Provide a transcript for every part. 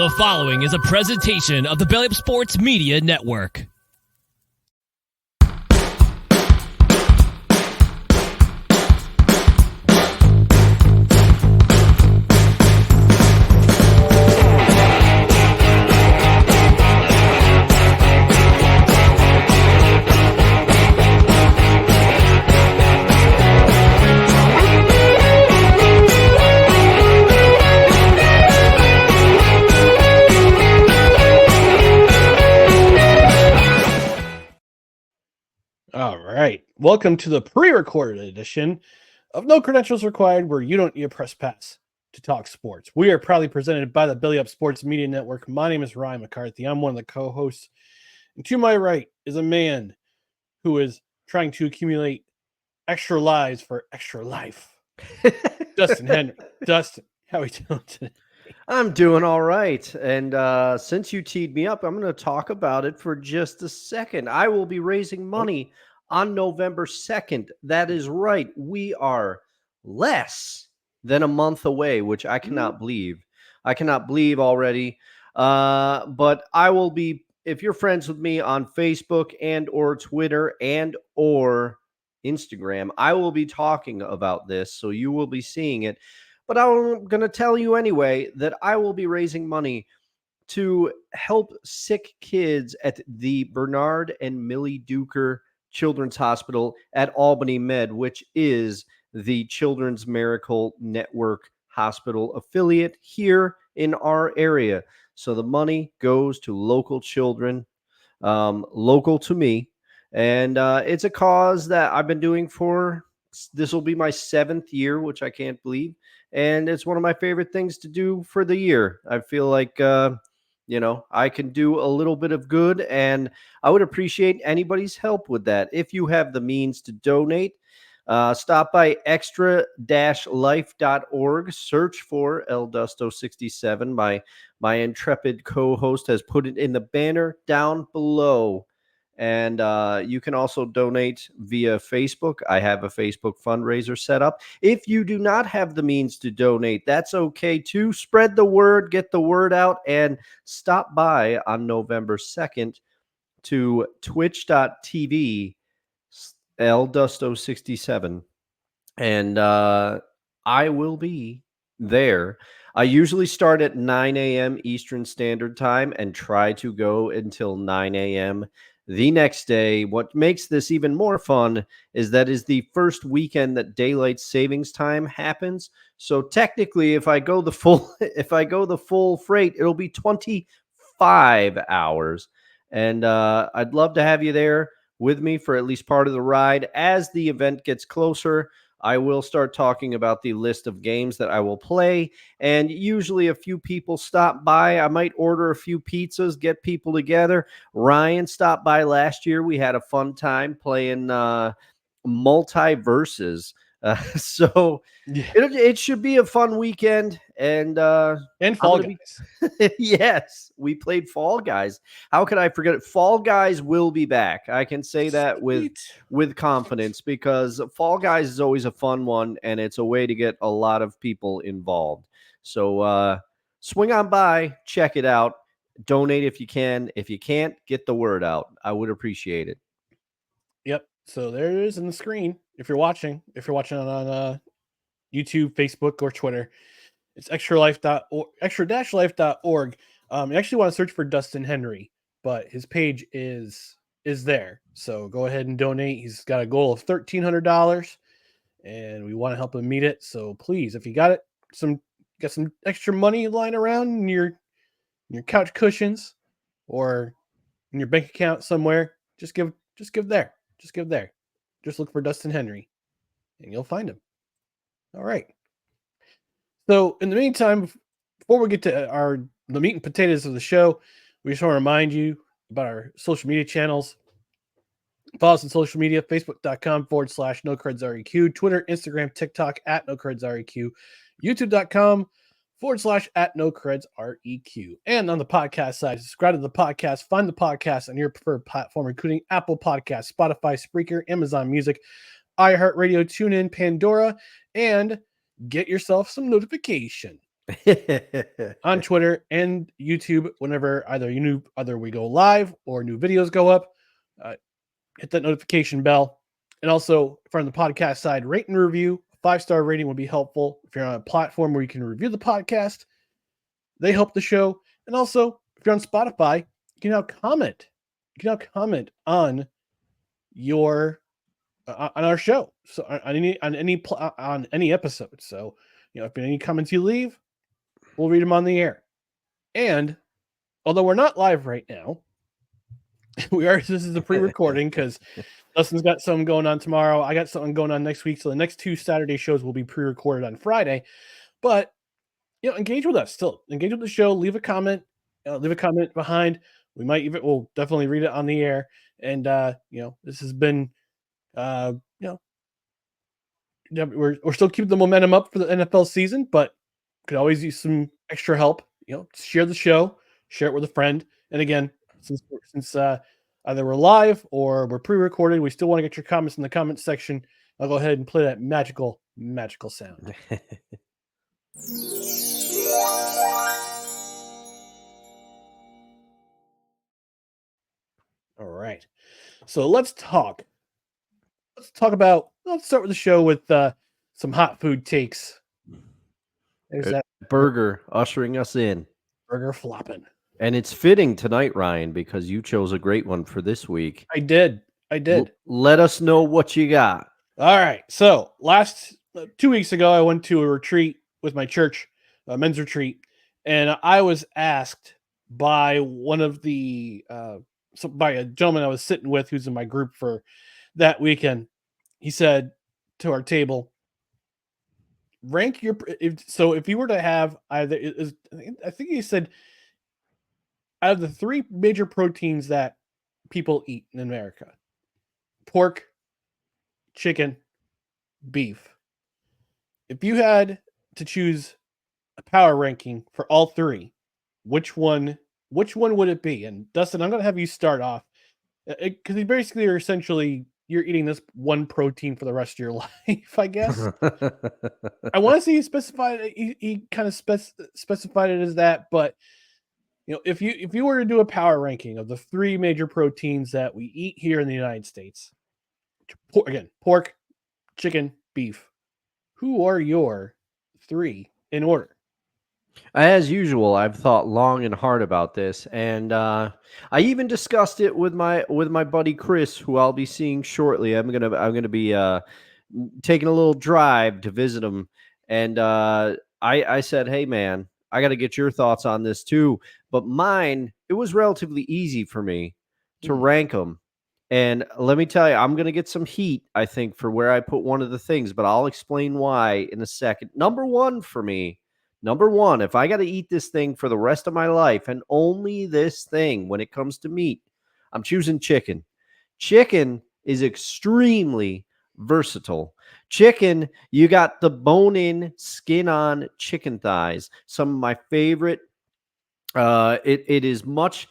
The following is a presentation of the Belly Up Sports Media Network. All right. Welcome to the pre-recorded edition of No Credentials Required, where you don't need a press pass to talk sports. We are proudly presented by the Belly Up Sports Media Network. My name is Ryan McCarthy. I'm one of the co-hosts. And to my right is a man who is trying to accumulate extra lives for extra life. Dustin Henry. Dustin, how are we doing today? I'm doing all right. And since you teed me up, I'm going to talk about it for just a second. I will be raising money on November 2nd. That is right. We are less than a month away, which I cannot believe. I cannot believe already. But I will be, if you're friends with me on Facebook and or Twitter and or Instagram, I will be talking about this. So you will be seeing it. But I'm going to tell you anyway that I will be raising money to help sick kids at the Bernard and Millie Duker Children's Hospital at Albany Med, which is the Children's Miracle Network hospital affiliate here in our area. So the money goes to local children, local to me. And it's a cause that I've been doing this will be my 7th year, which I can't believe. And it's one of my favorite things to do for the year. I feel like, I can do a little bit of good, and I would appreciate anybody's help with that. If you have the means to donate, stop by extra-life.org, search for El Dusto 67. My intrepid co-host has put it in the banner down below. And you can also donate via Facebook. I have a Facebook fundraiser set up. If you do not have the means to donate, that's okay too. Spread the word, get the word out, and stop by on November 2nd to twitch.tv LDusto67. And I will be there. I usually start at 9 a.m. Eastern Standard Time and try to go until 9 a.m. the next day. What makes this even more fun is that is the first weekend that daylight savings time happens. So technically, if I go the full freight, it'll be 25 hours. And I'd love to have you there with me for at least part of the ride. As the event gets closer, I will start talking about the list of games that I will play, and usually a few people stop by. I might order a few pizzas, get people together. Ryan stopped by last year. We had a fun time playing multiverses. So Yeah. it should be a fun weekend. And Fall Guys. Yes, we played Fall Guys. How could I forget it? Fall Guys will be back. I can say that with confidence, because Fall Guys is always a fun one, and it's a way to get a lot of people involved. So swing on by, check it out, donate if you can. If you can't, get the word out. I would appreciate it. Yep. So there it is on the screen. If you're watching on YouTube, Facebook, or Twitter, it's extra-life.org. You actually want to search for Dustin Henry, but his page is there. So go ahead and donate. He's got a goal of $1,300, and we want to help him meet it. So please, if you got some extra money lying around in your couch cushions or in your bank account somewhere, just give there. Just give there. Just look for Dustin Henry, and you'll find him. All right. So in the meantime, before we get to the meat and potatoes of the show, we just want to remind you about our social media channels. Follow us on social media, facebook.com/NoCredsREQ, Twitter, Instagram, TikTok @NoCredsREQ, youtube.com/@NoCredsREQ. And on the podcast side, subscribe to the podcast, find the podcast on your preferred platform, including Apple Podcasts, Spotify, Spreaker, Amazon Music, iHeartRadio, TuneIn, Pandora, and get yourself some notification. on Twitter and YouTube whenever either we go live or new videos go up. Hit that notification bell. And also, if you're on the podcast side, rate and review. 5-star rating would be helpful. If you're on a platform where you can review the podcast, they help the show. And also, if you're on Spotify, you can now comment. You can now comment on your on our show, so on any episode. So, if any comments you leave, we'll read them on the air. And although we're not live right now, this is a pre-recording because Dustin's got something going on tomorrow. I got something going on next week. So the next 2 Saturday shows will be pre-recorded on Friday. But engage with us still. Engage with the show. Leave a comment. Leave a comment behind. We'll definitely read it on the air. And this has been we're still keeping the momentum up for the NFL season, but could always use some extra help. Share the show, share it with a friend. And again, since either we're live or we're pre-recorded, we still want to get your comments in the comments section. I'll go ahead and play that magical sound. All right. So let's start with the show with some hot food takes. There's that burger ushering us in. Burger flopping. And it's fitting tonight, Ryan, because you chose a great one for this week. I did. Let us know what you got. All right. So 2 weeks ago, I went to a retreat with my church, a men's retreat, and I was asked by one of the by a gentleman I was sitting with who's in my group for that weekend. He said to our table, rank your if you were to have either, I think he said, out of the 3 major proteins that people eat in America: pork, chicken, beef. If you had to choose a power ranking for all 3, which one would it be? And Dustin, I'm going to have you start off, because you basically are essentially, you're eating this one protein for the rest of your life, I guess. I want to say he specified it. He kind of specified it as that, but if you were to do a power ranking of the 3 major proteins that we eat here in the United States, pork, chicken, beef, who are your 3 in order? As usual, I've thought long and hard about this, and I even discussed it with my buddy Chris, who I'll be seeing shortly. I'm gonna be taking a little drive to visit him, and I said, "Hey, man, I got to get your thoughts on this too." But mine, it was relatively easy for me to rank them, and let me tell you, I'm gonna get some heat, I think, for where I put one of the things, but I'll explain why in a second. Number one for me. Number one, if I got to eat this thing for the rest of my life, and only this thing when it comes to meat, I'm choosing chicken. Chicken is extremely versatile. Chicken, you got the bone-in, skin-on chicken thighs. Some of my favorite. It is much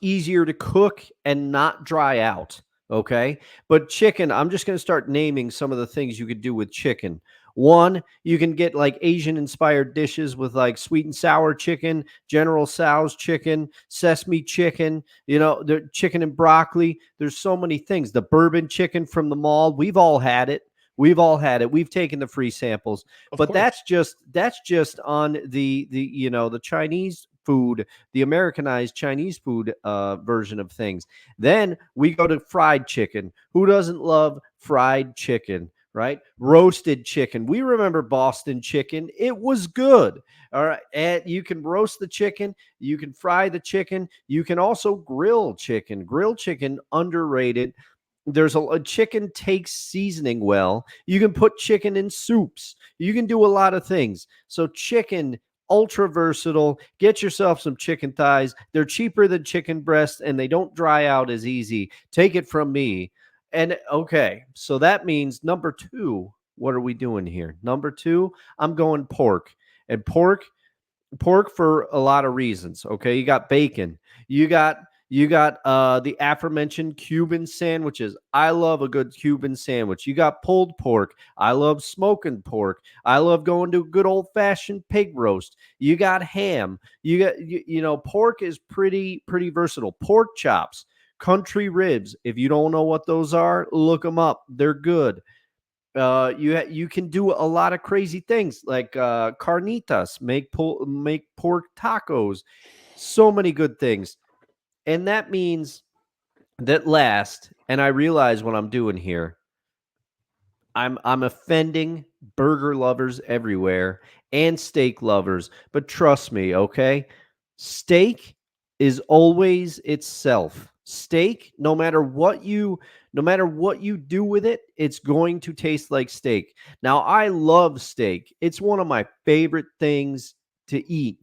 easier to cook and not dry out. Okay, but chicken, I'm just going to start naming some of the things you could do with chicken. One, you can get like Asian-inspired dishes with like sweet and sour chicken, General Tso's chicken, sesame chicken, the chicken and broccoli. There's so many things. The bourbon chicken from the mall, we've all had it. We've taken the free samples, but that's just on the Chinese food, the Americanized Chinese food version of things. Then we go to fried chicken. Who doesn't love fried chicken? Right? Roasted chicken. We remember Boston chicken. It was good. All right. And you can roast the chicken. You can fry the chicken. You can also grill chicken. Grilled chicken, underrated. There's a chicken takes seasoning well. You can put chicken in soups. You can do a lot of things. So chicken, ultra versatile. Get yourself some chicken thighs. They're cheaper than chicken breasts, and they don't dry out as easy. Take it from me. And okay, so that means number 2, what are we doing here? Number 2, I'm going pork. And pork for a lot of reasons. Okay, you got bacon. You got You got the aforementioned Cuban sandwiches. I love a good Cuban sandwich. You got pulled pork. I love smoking pork. I love going to a good old-fashioned pig roast. You got ham. You got pork is pretty versatile. Pork chops, country ribs. If you don't know what those are, look them up. They're good. You can do a lot of crazy things like carnitas, make pork tacos. So many good things. And that means that last, and I realize what I'm doing here, I'm offending burger lovers everywhere and steak lovers, but trust me, okay? Steak is always itself. Steak, no matter what you do with it, it's going to taste like steak. Now, I love steak. It's one of my favorite things to eat.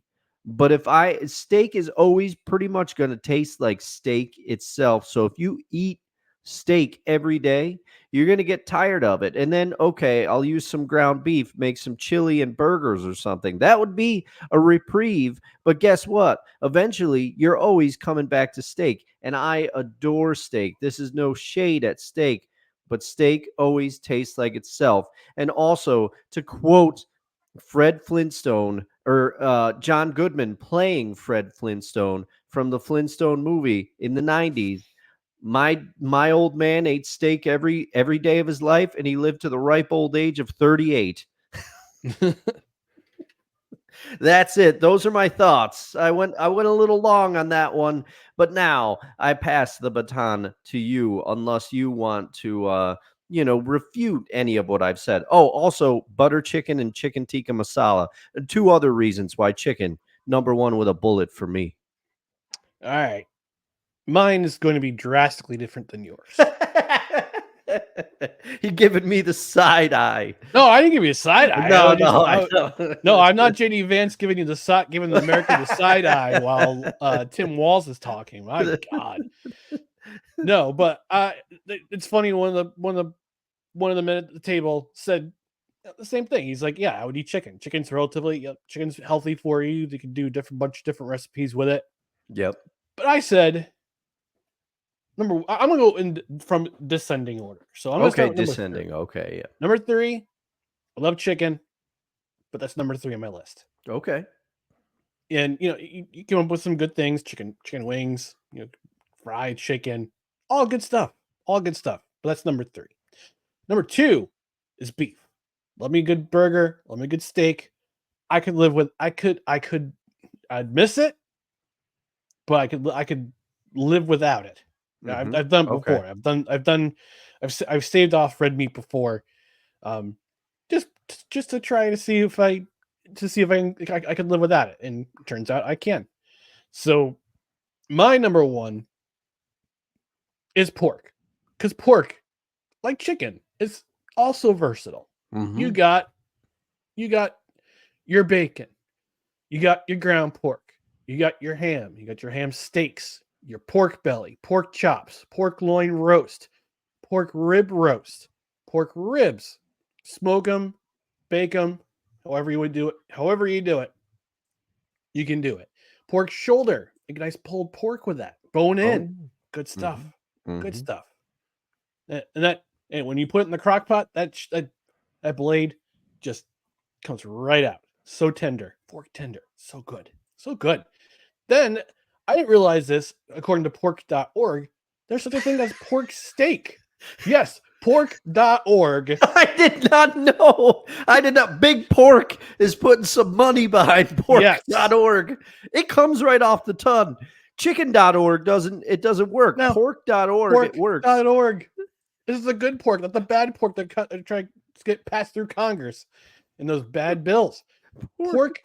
But steak is always pretty much going to taste like steak itself. So if you eat steak every day, you're going to get tired of it. And then, okay, I'll use some ground beef, make some chili and burgers or something. That would be a reprieve. But guess what? Eventually, you're always coming back to steak. And I adore steak. This is no shade at steak, but steak always tastes like itself. And also, to quote Fred Flintstone, or John Goodman playing Fred Flintstone from the Flintstone movie in the 90s, my old man ate steak every day of his life, and he lived to the ripe old age of 38. That's it. Those are my thoughts. I went a little long on that one, but now I pass the baton to you, unless you want to refute any of what I've said. Oh, also butter chicken and chicken tikka masala. And two other reasons why chicken, number one with a bullet for me. All right. Mine is going to be drastically different than yours. You're giving me the side eye. No, I didn't give you a side eye. No, I'm not JD Vance giving the American the side eye while Tim Walz is talking. My God. No, but it's funny. One of the men at the table said the same thing. He's like, "Yeah, I would eat chicken. Chicken's chicken's healthy for you. They can do bunch of different recipes with it." Yep. But I said, I'm gonna go in from descending order. So I'm gonna start with descending. Number 3. Okay, yeah. Number 3, I love chicken, but that's number 3 on my list. Okay. And you come up with some good things: chicken wings, fried chicken, all good stuff, But that's number 3. Number 2 is beef. Love me a good burger, love me a good steak. I'd miss it, but I could live without it. Mhm. I've done it Okay. before. I've saved off red meat before, just to try to see if I could live without it, and it turns out I can. So my number 1 is pork, because pork, like chicken, is also versatile. Mhm. You got your bacon, you got your ground pork, you got your ham steaks, your pork belly, pork chops, pork loin roast, pork rib roast, pork ribs, smoke them, bake them, however you do it, you can do it. Pork shoulder, a nice pulled pork with that, bone in, Oh. good stuff, good Mhm. stuff. And when you put it in the crock pot, that blade just comes right out. So tender, fork tender, so good, so good. Then I didn't realize this. According to pork.org, there's such a thing as pork steak. Yes, pork.org. I did not know. I did not. Big Pork is putting some money behind pork.org. It comes right off the ton. Chicken.org doesn't work. No, Pork.org, it works. Pork.org. This is the good pork, not the bad pork that try to get passed through Congress in those bad bills. Pork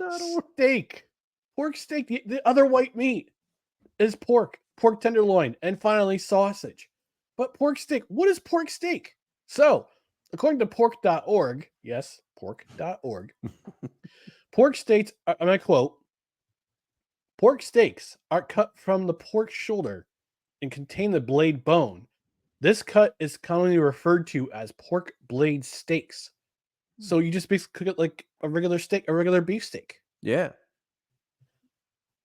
steak. Pork steak. The other white meat is pork tenderloin, and finally sausage. But pork steak, what is pork steak? So, according to pork.org, yes, pork.org, pork steaks, and I quote, pork steaks are cut from the pork shoulder and contain the blade bone. This cut is commonly referred to as pork blade steaks. So you just basically cook it like a regular steak, a regular beef steak. Yeah.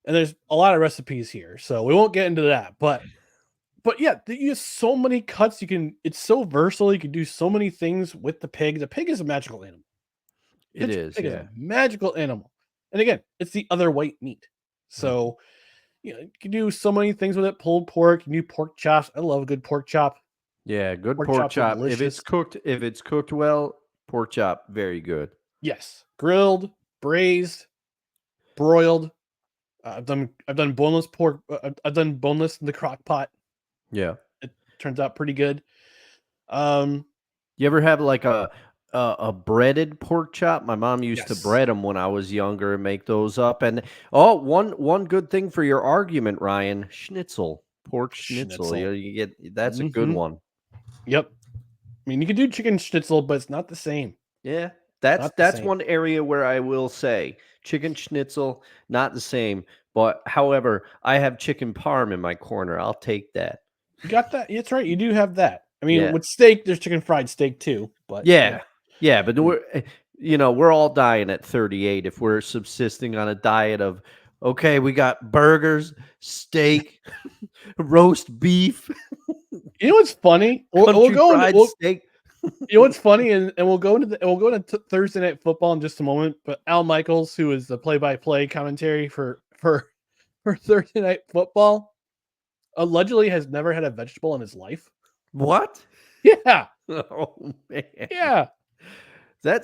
And there's a lot of recipes here, so we won't get into that. But yeah, you have so many cuts. It's so versatile. You can do so many things with the pig. The pig is a magical animal. It is, Pig is yeah. a magical animal. And again, it's the other white meat. So, you can do so many things with it. Pulled pork, you can do pork chops. I love a good pork chop. Yeah, good Pork pork chops are chop. If delicious. it's cooked well, pork chop, very good. Yes, grilled, braised, broiled. I've done boneless pork. I've done boneless in the crock pot. Yeah. It turns out pretty good. Um, You ever have like a breaded pork chop? My mom used to Yes. bread them when I was younger and make those up. And one good thing for your argument, Ryan, schnitzel, pork schnitzel. Schnitzel. You get that's a good one. Yep. I mean, you can do chicken schnitzel, but it's not the same. Yeah, Not the that's same. one area where I will say chicken schnitzel, not the same. But however, I have chicken parm in my corner. I'll take that. You got that? That's right. You do have that. I mean, Yeah. with steak, there's chicken fried steak too. But Yeah. Yeah, but we're all dying at 38 if we're subsisting on a diet of okay, we got burgers, steak, roast beef, You know what's funny? We'll country go into fried steak. you know what's funny, and we'll go into Thursday Night Football in just a moment. But Al Michaels, who is the play-by-play commentary for Thursday Night Football, allegedly has never had a vegetable in his life. What? Yeah, Oh man. yeah.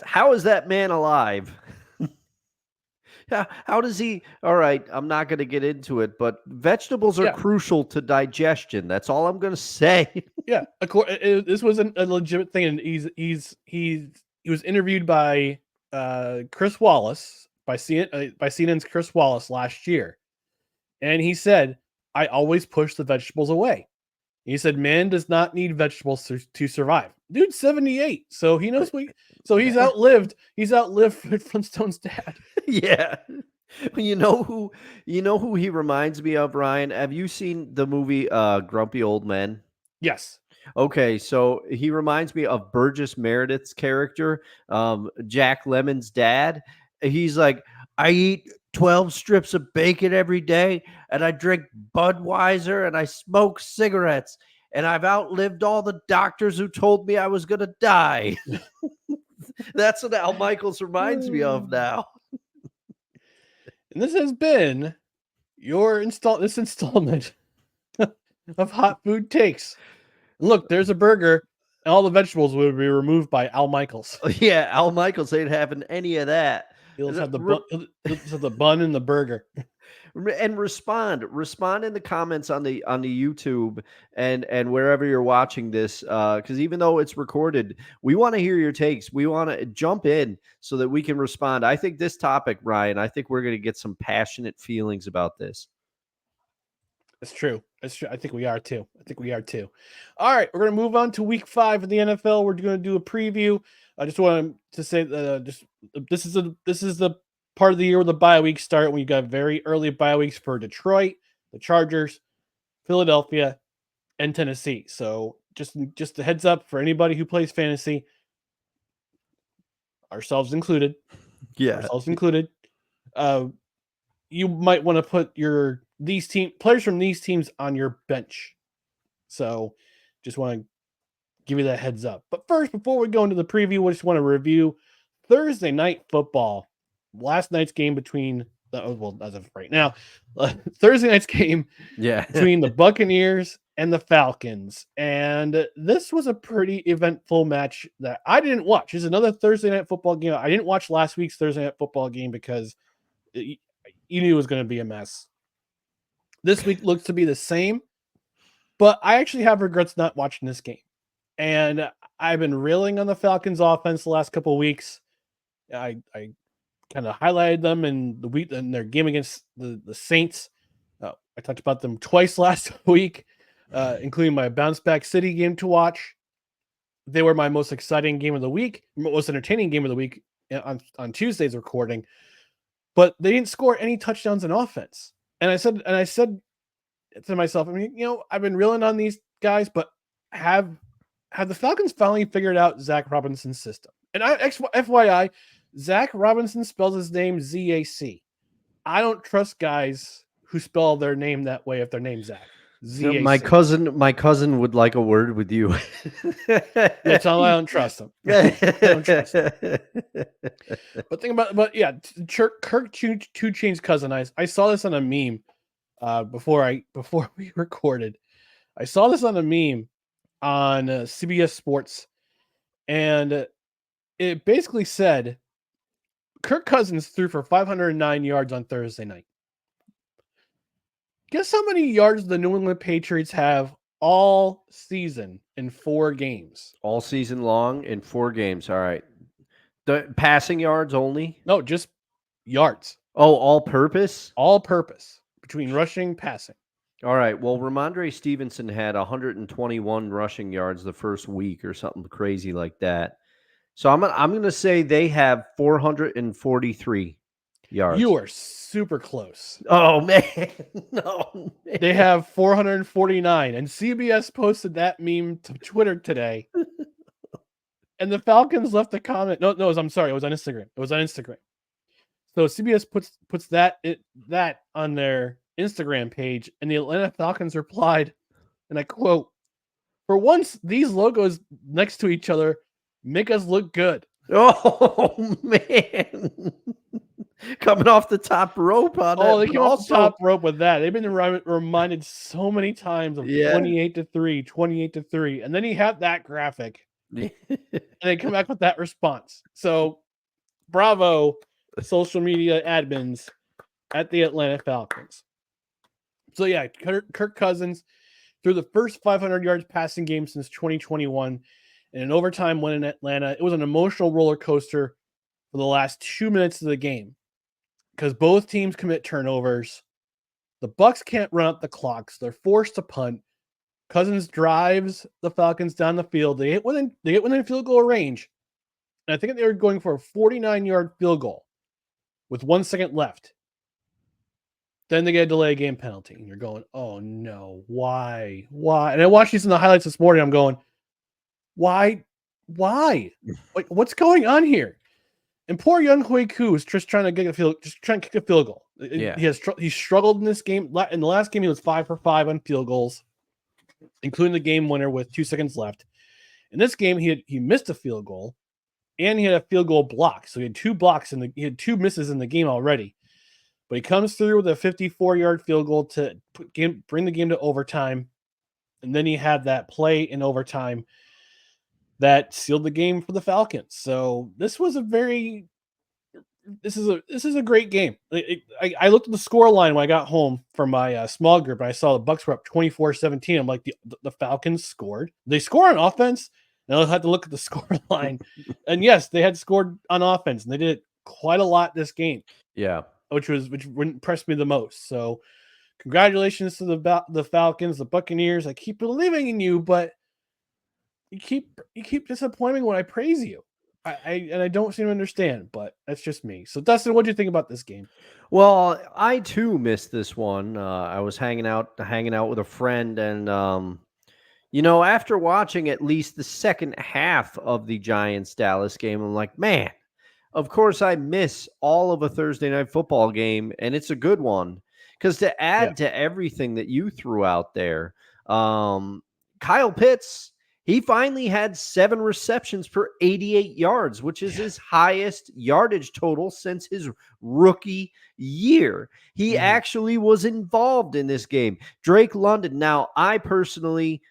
How is that man alive? How does he? All right, I'm not going to get into it, but vegetables are Yeah. crucial to digestion. That's all I'm going to say. Yeah, this was a legitimate thing, and he was interviewed by Chris Wallace by CNN's Chris Wallace last year, and he said, "I always push the vegetables away." He said, "Man does not need vegetables to survive." Dude's 78, so he knows he's outlived Flintstone's dad. Yeah. You know who he reminds me of, Ryan? Have you seen the movie Grumpy Old Men? Yes. Okay, so he reminds me of Burgess Meredith's character, Jack Lemon's dad. He's like, I eat 12 strips of bacon every day, and I drink Budweiser, and I smoke cigarettes, and I've outlived all the doctors who told me I was going to die. That's what Al Michaels reminds me of now. And this has been this installment of Hot Food Takes. And look, there's a burger, and all the vegetables will be removed by Al Michaels. Yeah, Al Michaels ain't having any of that. He'll just have the bun and the burger. And respond in the comments on the YouTube and wherever you're watching this, because even though it's recorded, we want to hear your takes. We want to jump in so that we can respond. I think this topic, Ryan, I think we're going to get some passionate feelings about this. That's true. I think we are too. All right, we're going to move on to week 5 of the NFL. We're going to do a preview. I just wanted to say this is the part of the year where the bye weeks start. When you got very early bye weeks for Detroit, the Chargers, Philadelphia, and Tennessee. So just a heads up for anybody who plays fantasy, ourselves included. Yeah. You might want to put players from these teams on your bench. So just want to give you that heads up. But first, before we go into the preview, we just want to review Thursday Night Football. Last night's game between as of right now, Thursday night's game between the Buccaneers and the Falcons. And this was a pretty eventful match that I didn't watch. It's another Thursday Night Football game. I didn't watch last week's Thursday Night Football game because you knew it was going to be a mess. This week looks to be the same, but I actually have regrets not watching this game. And I've been reeling on the Falcons offense the last couple of weeks. I kind of highlighted them in their game against the Saints. I talked about them twice last week, including my Bounce Back City game to watch. They were my most exciting game of the week, most entertaining game of the week on Tuesday's recording, but they didn't score any touchdowns in offense. And I said to myself, I mean, I've been reeling on these guys, but have the Falcons finally figured out Zach Robinson's system? And FYI, Zach Robinson spells his name Z-A-C. I don't trust guys who spell their name that way if their name's Zach. So Z-A-C. my cousin would like a word with you. Yeah, tell him I don't trust him. I don't trust him. But Kirk Two Chain's cousin. I saw this on a meme before we recorded. I saw this on a meme on CBS Sports, and it basically said Kirk Cousins threw for 509 yards on Thursday night. Guess how many yards the New England Patriots have all season in 4 games? All season long in 4 games. All right. The passing yards only? No, just yards. Oh, all purpose? All purpose between rushing, passing. All right. Well, Ramondre Stevenson had 121 rushing yards the first week or something crazy like that. So I'm going to say they have 443 yards. You are super close. Oh, man. No. Man. They have 449. And CBS posted that meme to Twitter today. And the Falcons left a comment. No, I'm sorry. It was on Instagram. So CBS puts that on their Instagram page, and the Atlanta Falcons replied, and I quote, "For once, these logos next to each other make us look good." Oh, man. Coming off the top rope on that. Oh, they came off the top rope with that. They've been reminded so many times of 28-3, 28-3. And then you have that graphic. And they come back with that response. So, bravo, social media admins at the Atlanta Falcons. So, yeah, Kirk Cousins threw the first 500 yards passing game since 2021 in an overtime win in Atlanta. It was an emotional roller coaster for the last 2 minutes of the game because both teams commit turnovers. The Bucs can't run up the clock, so they're forced to punt. Cousins drives the Falcons down the field. They get within field goal range. And I think they were going for a 49-yard field goal with 1 second left. Then they get a delay game penalty. And you're going, oh, no. Why? And I watched these in the highlights this morning. I'm going, why? Like, what's going on here? And poor young Hui Koo is just trying to kick a field goal. Yeah. He struggled in this game. In the last game, he was 5 for 5 on field goals, including the game winner with 2 seconds left. In this game, he missed a field goal, and he had a field goal block. So he had 2 blocks, and he had 2 misses in the game already. But he comes through with a 54-yard field goal to bring the game to overtime, and then he had that play in overtime that sealed the game for the Falcons. So this is a great game. I looked at the score line when I got home from my small group, and I saw the Bucs were up 24-17. I'm like, the Falcons scored. They score on offense. And I had to look at the score line. And yes, they had scored on offense, and they did it quite a lot this game. Yeah. Which impressed me the most. So congratulations to the Falcons, the Buccaneers. I keep believing in you, but you keep disappointing when I praise you. I don't seem to understand, but that's just me. So Dustin, what do you think about this game? Well, I too missed this one. I was hanging out with a friend, and after watching at least the second half of the Giants-Dallas game, I'm like, man, of course I miss all of a Thursday night football game, and it's a good one. Because to add to everything that you threw out there, Kyle Pitts, he finally had 7 receptions for 88 yards, which is his highest yardage total since his rookie year. He actually was involved in this game. Drake London. Now, I personally,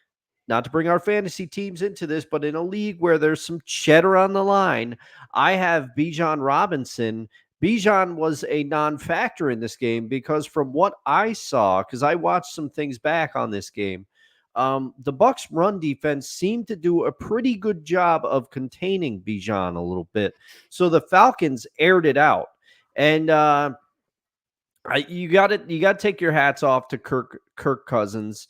not to bring our fantasy teams into this, but in a league where there's some cheddar on the line, I have Bijan Robinson. Bijan was a non-factor in this game because from what I saw, because I watched some things back on this game, the Bucs run defense seemed to do a pretty good job of containing Bijan a little bit. So the Falcons aired it out. And you got to take your hats off to Kirk Cousins.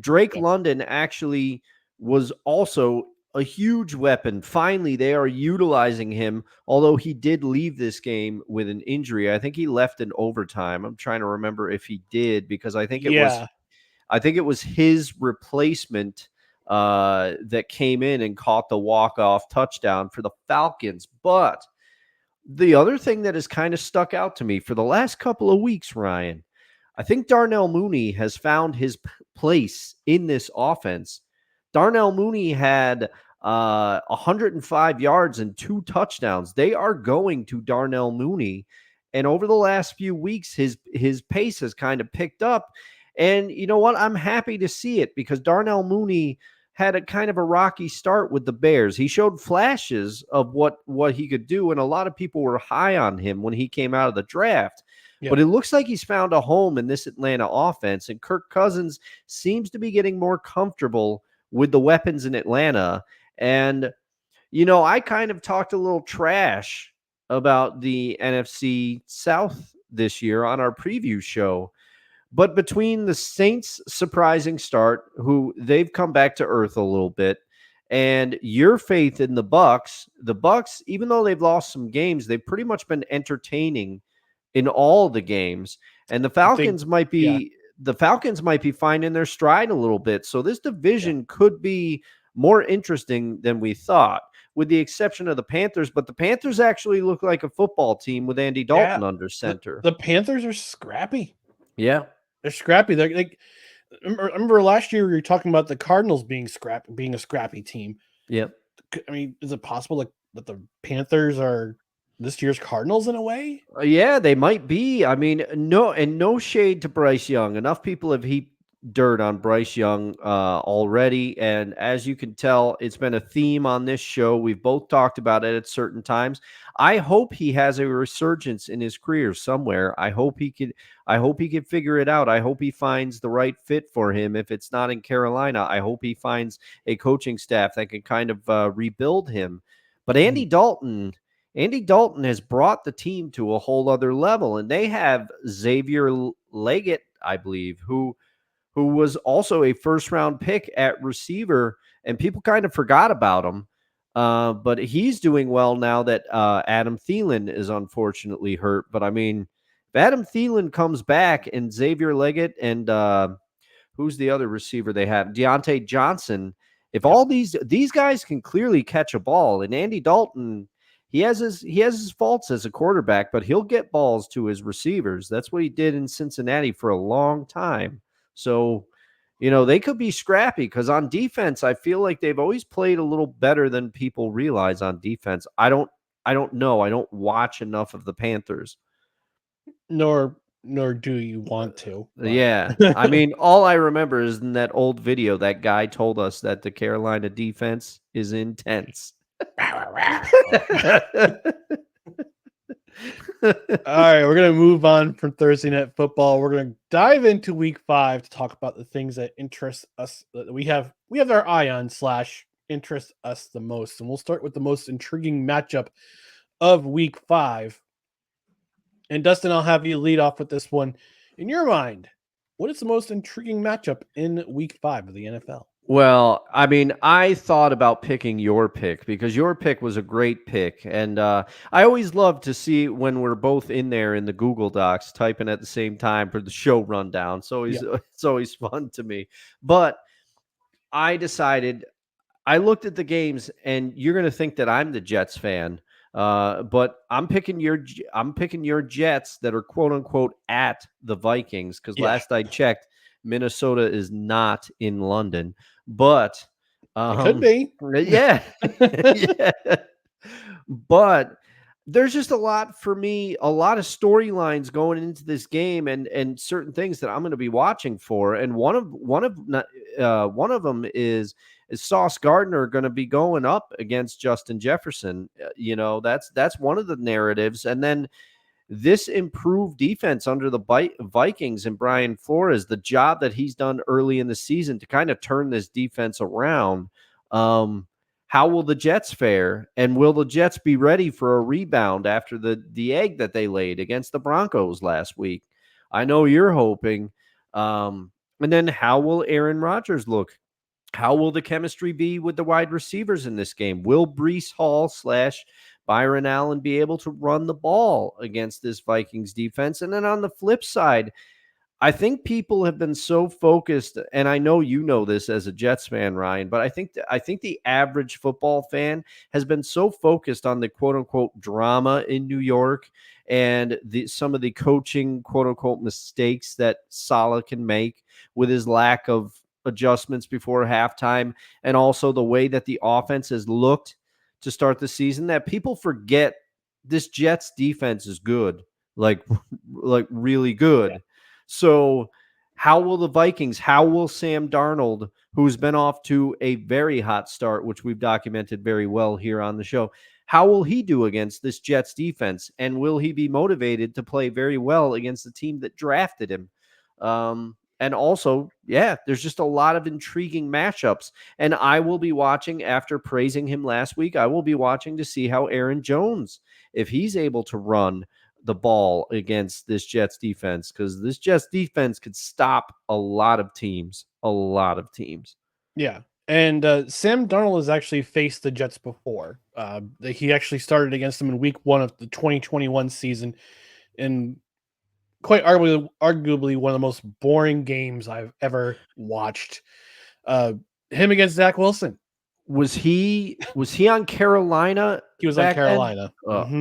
Drake London actually was also a huge weapon. Finally, they are utilizing him, although he did leave this game with an injury. I think he left in overtime. I'm trying to remember if he did, because I think it was his replacement that came in and caught the walk-off touchdown for the Falcons. But the other thing that has kind of stuck out to me for the last couple of weeks, Ryan, I think Darnell Mooney has found his place in this offense. Darnell Mooney had 105 yards and 2 touchdowns. They are going to Darnell Mooney. And over the last few weeks, his pace has kind of picked up. And you know what? I'm happy to see it because Darnell Mooney had a kind of a rocky start with the Bears. He showed flashes of what he could do, and a lot of people were high on him when he came out of the draft. Yep. But it looks like he's found a home in this Atlanta offense, and Kirk Cousins seems to be getting more comfortable with the weapons in Atlanta. And, you know, I kind of talked a little trash about the NFC South this year on our preview show. But between the Saints' surprising start, who they've come back to earth a little bit, and your faith in the Bucs, even though they've lost some games, they've pretty much been entertaining in all the games. And the Falcons might be finding their stride a little bit. So this division could be more interesting than we thought, with the exception of the Panthers. But the Panthers actually look like a football team with Andy Dalton under center. The Panthers are scrappy. Yeah. They're scrappy. They're like, remember last year we were talking about the Cardinals being a scrappy team. Yep. I mean, is it possible that the Panthers are this year's Cardinals in a way? Yeah, they might be. I mean, no shade to Bryce Young. Enough people have heaped dirt on Bryce Young already, and as you can tell, it's been a theme on this show. We've both talked about it at certain times. I hope he has a resurgence in his career somewhere. I hope he could figure it out. I hope he finds the right fit for him. If it's not in Carolina, I hope he finds a coaching staff that can kind of rebuild him. But Andy Dalton has brought the team to a whole other level, and they have Xavier Leggett, I believe, who was also a first-round pick at receiver, and people kind of forgot about him. But he's doing well now that Adam Thielen is unfortunately hurt. But, I mean, if Adam Thielen comes back and Xavier Leggett and who's the other receiver they have? Deontay Johnson. If all these guys can clearly catch a ball, and Andy Dalton – he has his faults as a quarterback, but he'll get balls to his receivers. That's what he did in Cincinnati for a long time. So, you know, they could be scrappy because on defense, I feel like they've always played a little better than people realize on defense. I don't know. I don't watch enough of the Panthers. Nor do you want to. But. Yeah. I mean, all I remember is in that old video, that guy told us that the Carolina defense is intense. All right, we're going to move on from Thursday Night Football. We're going to dive into Week 5 to talk about the things that interest us, that we have our eye on / interest us the most. And we'll start with the most intriguing matchup of Week 5. And Dustin, I'll have you lead off with this one. In your mind, what is the most intriguing matchup in Week 5 of the NFL? Well, I mean, I thought about picking your pick because your pick was a great pick. And I always love to see when we're both in there in the Google Docs typing at the same time for the show rundown. So it's always fun to me. But I decided, I looked at the games, and you're going to think that I'm the Jets fan. But I'm picking your Jets that are quote unquote at the Vikings. Because last I checked, Minnesota is not in London. But it could be. Yeah. Yeah. But there's just a lot for me, a lot of storylines going into this game and certain things that I'm going to be watching for. And one of them is Sauce Gardner going to be going up against Justin Jefferson? You know, that's one of the narratives. And then this improved defense under the Vikings and Brian Flores, the job that he's done early in the season to kind of turn this defense around. How will the Jets fare? And will the Jets be ready for a rebound after the egg that they laid against the Broncos last week? I know you're hoping. And then how will Aaron Rodgers look? How will the chemistry be with the wide receivers in this game? Will Breece Hall / Byron Allen be able to run the ball against this Vikings defense? And then on the flip side, I think people have been so focused, and I know you know this as a Jets fan, Ryan, but I think the average football fan has been so focused on the quote unquote drama in New York and some of the coaching quote unquote mistakes that Saleh can make with his lack of adjustments before halftime, and also the way that the offense has looked to start the season, that people forget this Jets defense is good, like like really good. So, how will the Vikings, how will Sam Darnold, who's been off to a very hot start, which we've documented very well here on the show, how will he do against this Jets defense? And will he be motivated to play very well against the team that drafted him? And also, yeah, there's just a lot of intriguing matchups. And I will be watching after praising him last week. I will be watching to see how Aaron Jones, if he's able to run the ball against this Jets defense, because this Jets defense could stop a lot of teams, a lot of teams. Yeah. And Sam Darnold has actually faced the Jets before. He actually started against them in week 1 of the 2021 season, and quite arguably one of the most boring games I've ever watched. Him against Zach Wilson. Was he on Carolina? He was on Carolina.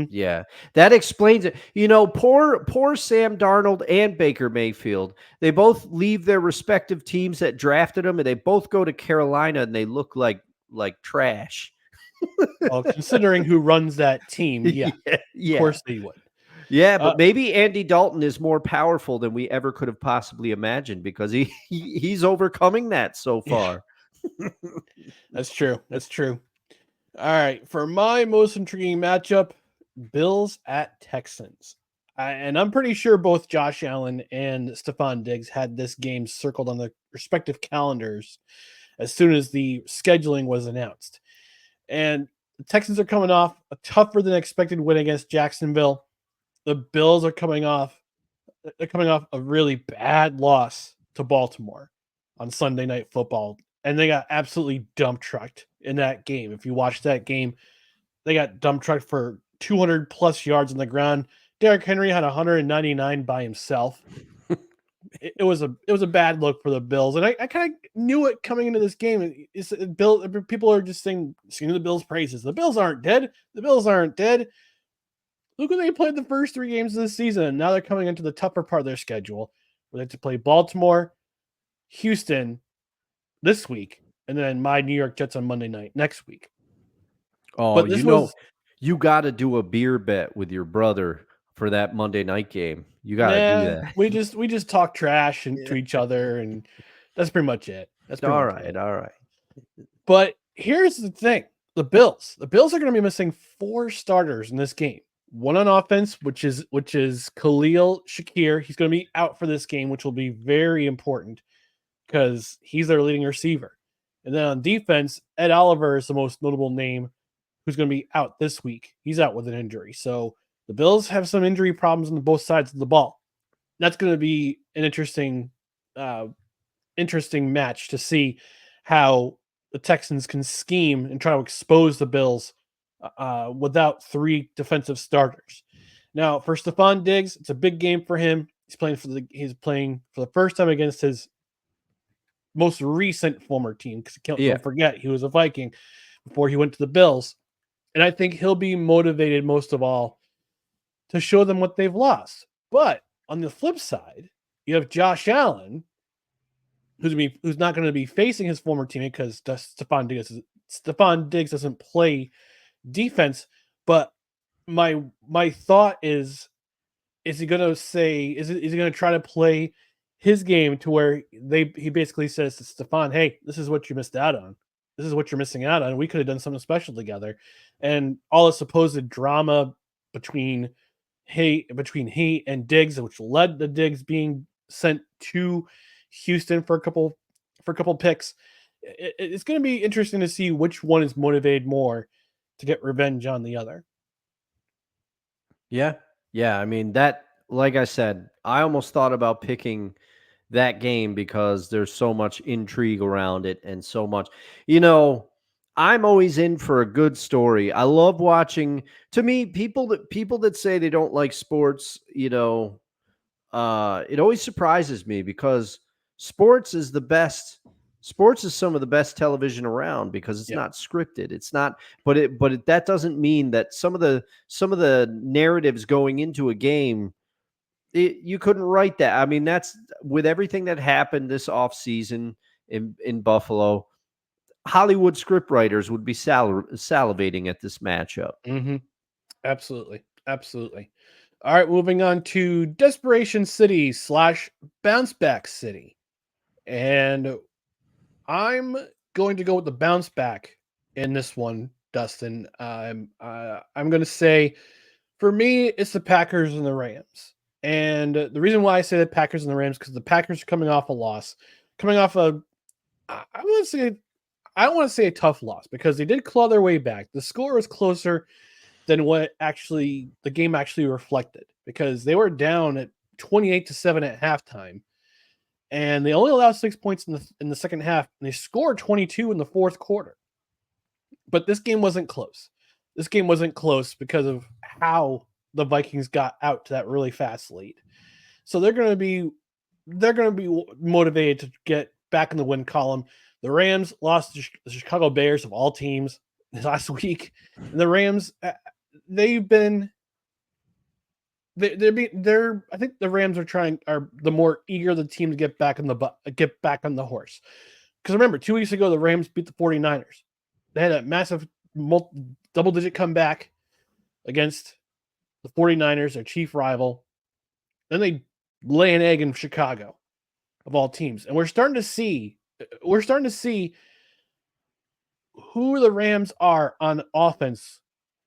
Yeah, that explains it. You know, poor Sam Darnold and Baker Mayfield. They both leave their respective teams that drafted them, and they both go to Carolina, and they look like trash. Well, considering who runs that team, yeah. Of course they would. Yeah, but maybe Andy Dalton is more powerful than we ever could have possibly imagined, because he's overcoming that so far. That's true. That's true. All right. For my most intriguing matchup, Bills at Texans. And I'm pretty sure both Josh Allen and Stephon Diggs had this game circled on their respective calendars as soon as the scheduling was announced. And the Texans are coming off a tougher than expected win against Jacksonville. The Bills are coming off a really bad loss to Baltimore on Sunday Night Football. And they got absolutely dump trucked in that game. If you watch that game, they got dump trucked for 200 plus yards on the ground. Derrick Henry had 199 by himself. It was a bad look for the Bills, and I kind of knew it coming into this game. People are just singing the Bills' praises. The Bills aren't dead. The Bills aren't dead. Look who they played the first 3 games of the season, and now they're coming into the tougher part of their schedule, where they have to play Baltimore, Houston this week, and then my New York Jets on Monday night next week. Oh, but you got to do a beer bet with your brother for that Monday night game. You got to do that. We just talk trash to each other, and that's pretty much it. That's all right. But here's the thing: the Bills are going to be missing 4 starters in this game. One on offense, which is Khalil Shakir. He's going to be out for this game, which will be very important because he's their leading receiver. And then on defense, Ed Oliver is the most notable name who's going to be out this week. He's out with an injury. So the Bills have some injury problems on both sides of the ball. That's going to be an interesting match to see how the Texans can scheme and try to expose the Bills without 3 defensive starters. Now, for Stephon Diggs, it's a big game for him. He's playing for the first time against his most recent former team, because don't forget he was a Viking before he went to the Bills. And I think he'll be motivated most of all to show them what they've lost. But on the flip side, you have Josh Allen, who's not going to be facing his former teammate because Stephon Diggs doesn't play defense. But my thought is he going to say, is he going to try to play his game to where he basically says to Stephon, hey, this is what you missed out on. This is what you're missing out on. We could have done something special together. And all the supposed drama between he and Diggs, which led to Diggs being sent to Houston for a couple picks. It's going to be interesting to see which one is motivated more to get revenge on the other. Yeah. I mean, that, like I said, I almost thought about picking that game because there's so much intrigue around it and so much, I'm always in for a good story. I love watching, to me, people that say they don't like sports, it always surprises me because sports is the best. Sports is some of the best television around because it's Yep. not scripted. It's not, that doesn't mean that some of the narratives going into a game, you couldn't write that. I mean, that's with everything that happened this offseason in Buffalo. Hollywood scriptwriters would be salivating at this matchup. Mm-hmm. Absolutely. Absolutely. All right, moving on to Desperation City / Bounce Back City. And I'm going to go with the bounce back in this one, Dustin. I'm going to say, for me, it's the Packers and the Rams. And the reason why I say the Packers and the Rams, because the Packers are coming off a loss, coming off I don't want to say a tough loss, because they did claw their way back. The score was closer than what actually the game actually reflected, because they were down at 28-7 at halftime, and they only allowed 6 points in the second half, and they scored 22 in the fourth quarter. But this game wasn't close. This game wasn't close because of how the Vikings got out to that really fast lead. So they're going to be motivated to get back in the win column. The Rams lost to the Chicago Bears of all teams last week, and the Rams, they're I think the Rams are the more eager the team to get back on the horse. Because remember, 2 weeks ago the Rams beat the 49ers. They had a massive double-digit comeback against the 49ers, their chief rival. Then they lay an egg in Chicago, of all teams. And we're starting to see who the Rams are on offense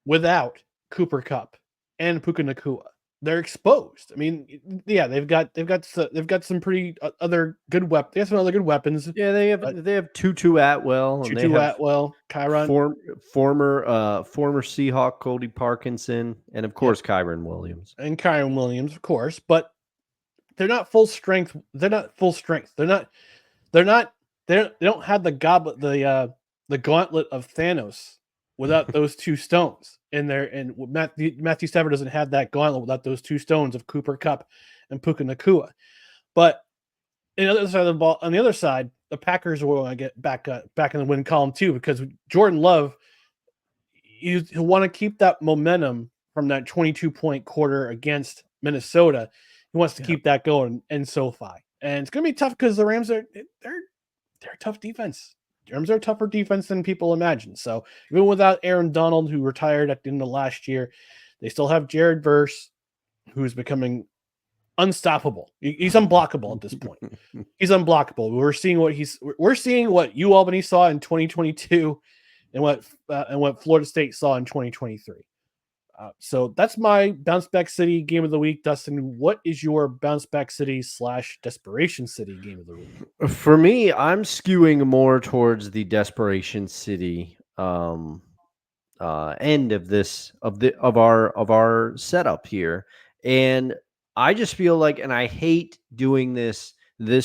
without Cooper Kupp and Puka Nacua. They're exposed. I mean, yeah, they've got some pretty other good weapons. They have some other good weapons. Yeah, they have Tutu Atwell, and Tutu Atwell, Kyron, former Seahawk Cody Parkinson, and of course Kyron Williams. Of course, but they're not full strength. They don't have the gauntlet of Thanos without those two stones in there. And Matthew Stafford doesn't have that gauntlet without those two stones of Cooper Kupp and Puka Nacua. But on the other side of the ball, on the other side, the Packers will want to get back in the win column too, because Jordan Love, he'll want to keep that momentum from that 22-point quarter against Minnesota. He wants to keep that going in SoFi. And it's going to be tough because the Rams they're a tough defense. The Rams are a tougher defense than people imagine. So even without Aaron Donald, who retired at the end of last year, they still have Jared Verse, who's becoming unstoppable. He's unblockable at this point. He's unblockable. We're seeing what UAlbany saw in 2022 and what Florida State saw in 2023. So that's my bounce back city game of the week. Dustin, what is your bounce back city / desperation city game of the week? For me, I'm skewing more towards the desperation city end of our setup here, and I just feel like, and I hate doing this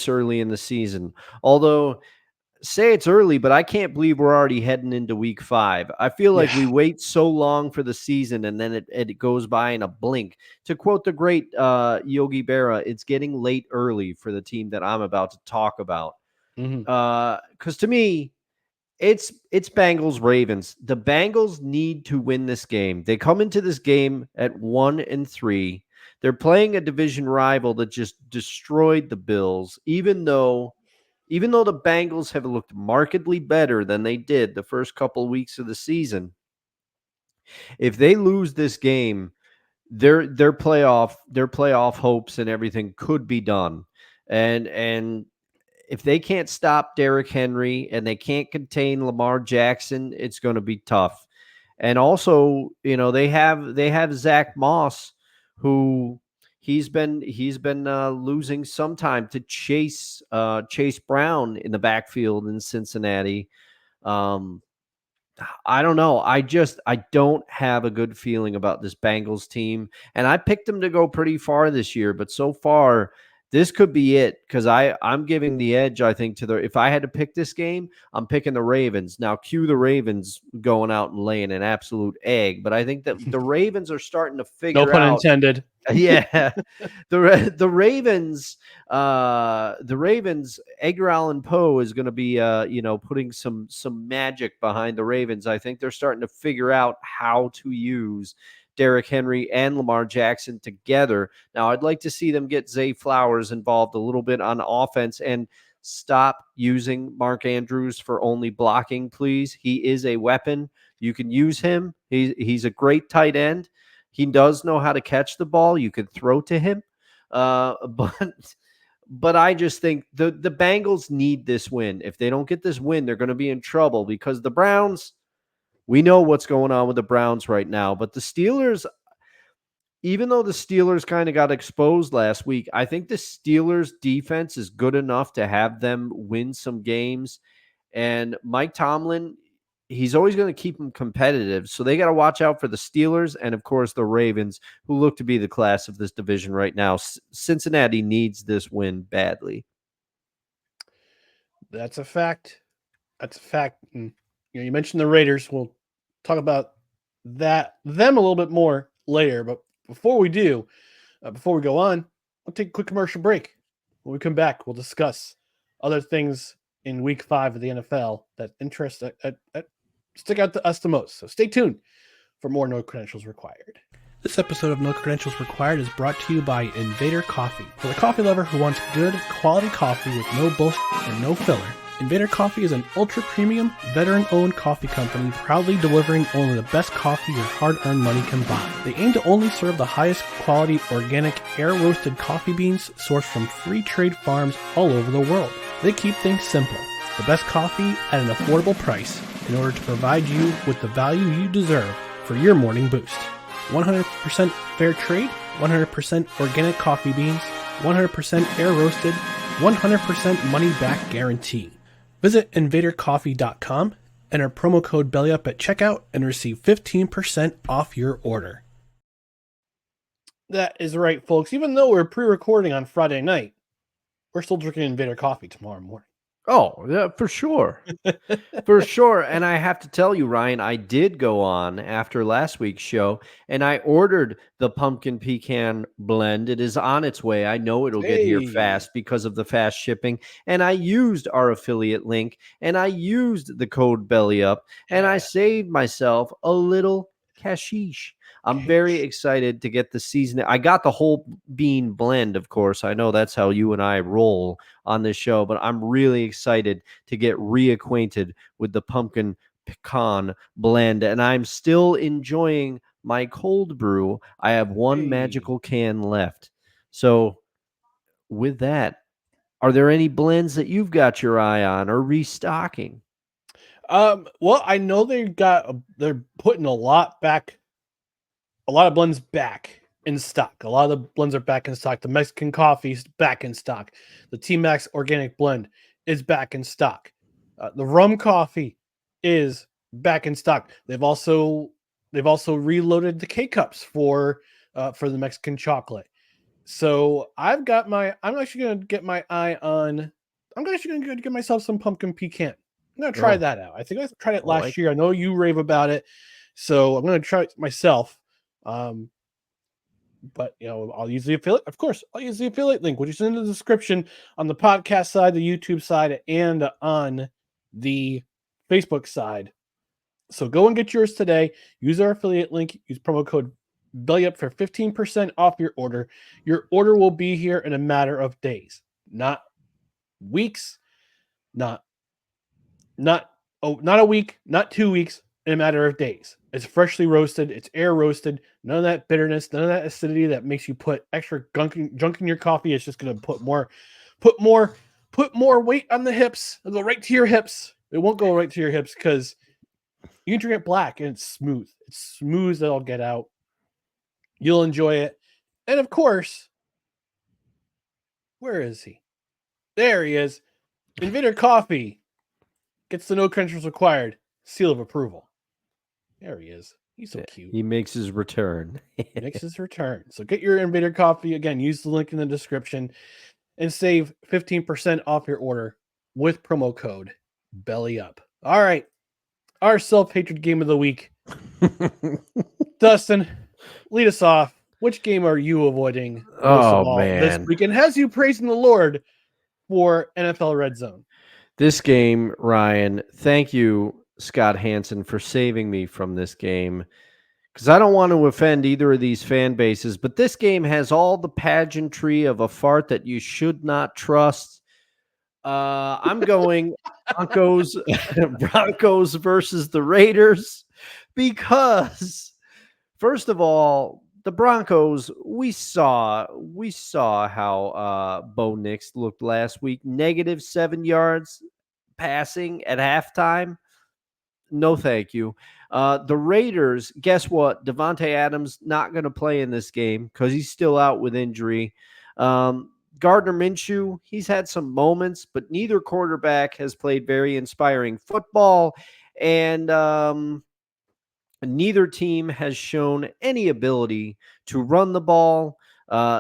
early in the season, although say it's early, but I can't believe we're already heading into week 5. I feel like we wait so long for the season, and then it goes by in a blink. To quote the great Yogi Berra, it's getting late early for the team that I'm about to talk about. Because to me, it's Bengals Ravens. The Bengals need to win this game. They come into this game at 1-3. They're playing a division rival that just destroyed the Bills, even though the Bengals have looked markedly better than they did the first couple of weeks of the season. If they lose this game, their playoff hopes and everything could be done. And if they can't stop Derrick Henry and they can't contain Lamar Jackson, it's going to be tough. And also, they have Zach Moss, who he's been losing some time to Chase Brown in the backfield in Cincinnati. I don't know. I don't have a good feeling about this Bengals team, and I picked them to go pretty far this year, but so far this could be it, because I'm giving the edge, I think, if I had to pick this game, I'm picking the Ravens. Now, cue the Ravens going out and laying an absolute egg, but I think that the Ravens are starting to figure No pun out. intended. Yeah, the Ravens, Edgar Allan Poe is going to be, putting some magic behind the Ravens. I think they're starting to figure out how to use Derrick Henry and Lamar Jackson together. Now, I'd like to see them get Zay Flowers involved a little bit on offense and stop using Mark Andrews for only blocking, please. He is a weapon. You can use him. He's a great tight end. He does know how to catch the ball. You could throw to him. But I just think the Bengals need this win. If they don't get this win, they're going to be in trouble, because the Browns, we know what's going on with the Browns right now. But the Steelers, even though the Steelers kind of got exposed last week, I think the Steelers defense is good enough to have them win some games. And Mike Tomlin, he's always going to keep them competitive. So they got to watch out for the Steelers and, of course, the Ravens, who look to be the class of this division right now. Cincinnati needs this win badly. That's a fact. That's a fact. And, you mentioned the Raiders. We'll talk about them a little bit more later. But before we do, before we go on, we'll take a quick commercial break. When we come back, we'll discuss other things in Week 5 of the NFL that stick out to us the most. So stay tuned for more No Credentials Required. This episode of No Credentials Required is brought to you by Invader Coffee. For the coffee lover who wants good, quality coffee with no bullshit and no filler, Invader Coffee is an ultra-premium, veteran-owned coffee company proudly delivering only the best coffee your hard-earned money can buy. They aim to only serve the highest quality, organic, air-roasted coffee beans sourced from free trade farms all over the world. They keep things simple. The best coffee at an affordable price in order to provide you with the value you deserve for your morning boost. 100% fair trade, 100% organic coffee beans, 100% air-roasted, 100% money-back guarantee. Visit invadercoffee.com, enter promo code BELLYUP at checkout, and receive 15% off your order. That is right, folks. Even though we're pre-recording on Friday night, we're still drinking Invader Coffee tomorrow morning. Oh, yeah, for sure. For sure. And I have to tell you, Ryan, I did go on after last week's show and I ordered the pumpkin pecan blend. It is on its way. I know it'll get here fast because of the fast shipping. And I used our affiliate link and I used the code BELLYUP and I saved myself a little cashish. I'm very excited to get the season. I got the whole bean blend, of course. I know that's how you and I roll on this show, but I'm really excited to get reacquainted with the pumpkin pecan blend. And I'm still enjoying my cold brew. I have one magical can left. So with that, are there any blends that you've got your eye on or restocking? Well, I know they're putting a lot of blends back in stock. A lot of the blends are back in stock. The Mexican coffee is back in stock. The T-Max organic blend is back in stock. The rum coffee is back in stock. They've also reloaded the K-Cups for the Mexican chocolate. So I'm actually going to get my eye on. I'm actually going to get myself some pumpkin pecan. I'm going to try that out. I think I tried it last year. I know you rave about it, so I'm going to try it myself. But I'll use the affiliate. Of course, I'll use the affiliate link, which is in the description on the podcast side, the YouTube side, and on the Facebook side. So go and get yours today. Use our affiliate link. Use promo code BELLYUP for 15% off your order. Your order will be here in a matter of days, not weeks, not a week, not 2 weeks, in a matter of days. It's freshly roasted. It's air roasted. None of that bitterness, none of that acidity that makes you put extra junk in your coffee. It's just going to put more weight on the hips. It'll go right to your hips. It won't go right to your hips because you can drink it black and it's smooth. It's smooth. That'll get out. You'll enjoy it. And of course, where is he? There he is. Invader Coffee gets the No Credentials Required seal of approval. There he is. He's so cute. He makes his return. So get your Invader Coffee. Again, use the link in the description. and save 15% off your order with promo code BELLYUP. All right. Our self-hatred game of the week. Dustin, lead us off. Which game are you avoiding most of all this man. week? And has you praising the Lord for NFL Red Zone? This game, Ryan, thank you, Scott Hansen, for saving me from this game. Because I don't want to offend either of these fan bases, but this game has all the pageantry of a fart that you should not trust. I'm going Broncos, Broncos versus the Raiders, because first of all, the Broncos, we saw how Bo Nix looked last week. -7 yards passing at halftime. No, thank you. The Raiders, guess what? Devontae Adams not going to play in this game because he's still out with injury. Gardner Minshew, he's had some moments, but neither quarterback has played very inspiring football, and neither team has shown any ability to run the ball.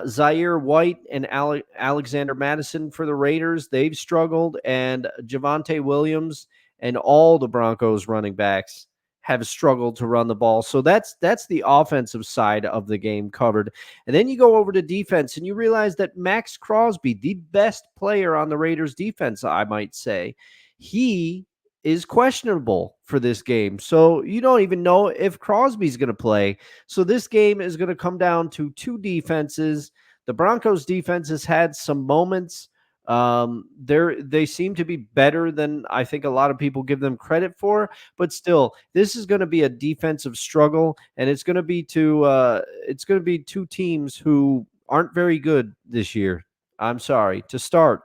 Zaire White and Alexander Madison for the Raiders, they've struggled, and Javonte Williams and all the Broncos running backs have struggled to run the ball. So that's the offensive side of the game covered. And then you go over to defense and you realize that Max Crosby, the best player on the Raiders defense, I might say, he is questionable for this game. So you don't even know if Crosby's going to play. So this game is going to come down to two defenses. The Broncos defense has had some moments. They seem to be better than I think a lot of people give them credit for, but still, this is going to be a defensive struggle, and it's going to be two teams who aren't very good this year. I'm sorry, to start.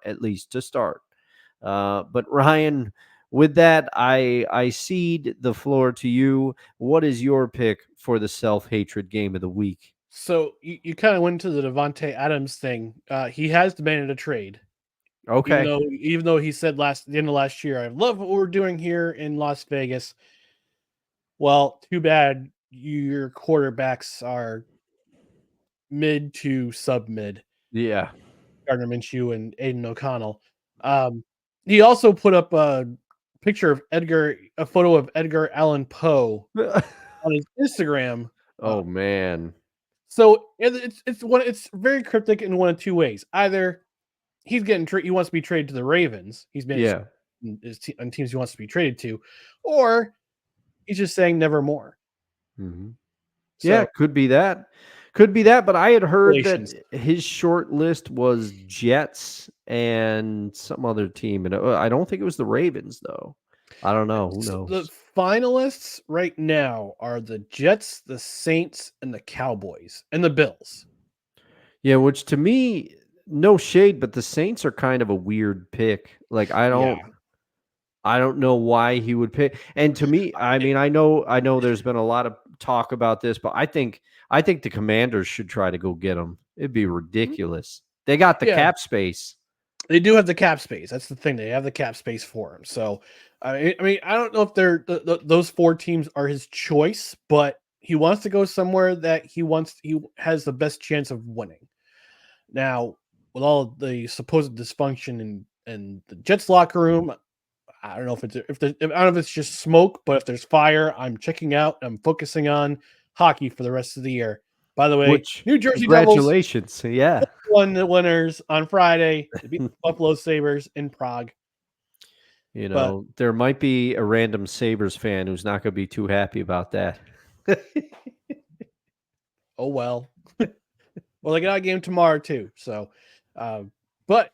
But Ryan, with that, I cede the floor to you. What is your pick for the self-hatred game of the week? So you kind of went to the Devontae Adams thing. He has demanded a trade. Okay. Even though he said the end of last year, I love what we're doing here in Las Vegas. Well, too bad your quarterbacks are mid to sub-mid. Yeah. Gardner Minshew and Aiden O'Connell. He also put up a photo of Edgar Allan Poe on his Instagram. Oh man. So it's very cryptic in one of two ways. Either he's he wants to be traded to the Ravens. He's been on teams he wants to be traded to, or he's just saying nevermore. Mm-hmm. So, yeah, could be that. But I had heard that his short list was Jets and some other team, and I don't think it was the Ravens though. I don't know. Who knows? The finalists right now are the Jets, the Saints, and the Cowboys, and the Bills. Yeah, which to me, no shade, but the Saints are kind of a weird pick. Like I don't know why he would pick. And to me, I mean, I know there's been a lot of talk about this, but I think the Commanders should try to go get him. It'd be ridiculous. They got the cap space. They do have the cap space. That's the thing. They have the cap space for him. So, I mean, I don't know if they're those four teams are his choice, but he wants to go somewhere that he has the best chance of winning. Now, with all the supposed dysfunction in the Jets locker room, I don't know if it's just smoke, but if there's fire, I'm checking out. I'm focusing on hockey for the rest of the year. By the way, New Jersey congratulations. Devils Yeah. won the winners on Friday to beat the Buffalo Sabres in Prague. There might be a random Sabres fan who's not going to be too happy about that. Oh, well. Well, they got a game tomorrow too. So, but